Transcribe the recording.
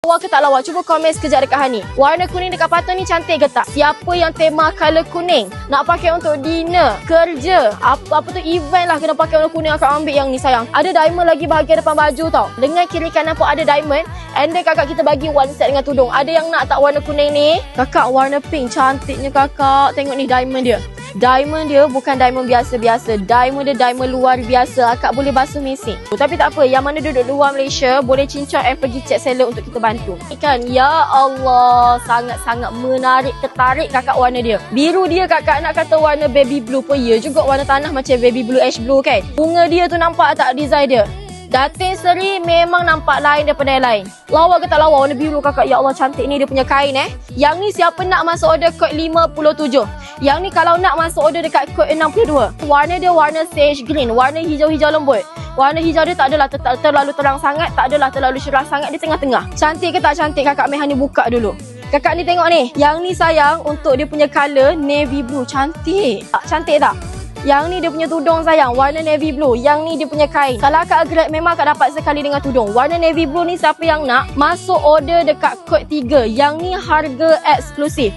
Lawa ke tak lawa? Cuba komen sekejap dekat Hani. Warna kuning dekat patung ni cantik ke tak? Siapa yang tema color kuning? Nak pakai untuk dinner, kerja, apa tu event lah, kena pakai warna kuning. Akak ambil yang ni sayang. Ada diamond lagi bahagian depan baju tau. Dengan kiri kanan pun ada diamond. And then kakak kita bagi one set dengan tudung. Ada yang nak tak warna kuning ni? Kakak warna pink, cantiknya kakak. Tengok ni diamond dia. Diamond dia bukan diamond biasa-biasa. Diamond dia diamond luar biasa. Akak boleh basuh mesin. Tapi tak apa, yang mana duduk luar Malaysia boleh cincang and pergi cek seller untuk kita bantu. Ikan, ya Allah, sangat-sangat menarik, tertarik kakak warna dia. Biru dia kakak nak kata warna baby blue pun ya juga, warna tanah macam baby blue, ash blue kan. Bunga dia tu nampak tak design dia? Datin Seri memang nampak lain daripada yang lain. Lawa ke tak lawa? Warna biru kakak. Ya Allah, cantik ni dia punya kain Yang ni siapa nak masuk order kod 57. Yang ni kalau nak masuk order dekat kod 62. Warna dia warna sage green. Warna hijau-hijau lembut. Warna hijau dia tak adalah terlalu terang sangat. Tak adalah terlalu cerah sangat. Dia tengah-tengah. Cantik ke tak cantik? Kakak Mehan ni buka dulu. Kakak ni tengok ni. Yang ni sayang untuk dia punya colour navy blue. Cantik. Cantik tak? Yang ni dia punya tudung sayang, warna navy blue. Yang ni dia punya kain. Kalau akak upgrade memang akak dapat sekali dengan tudung. Warna navy blue ni siapa yang nak, masuk order dekat kod 3. Yang ni harga eksklusif.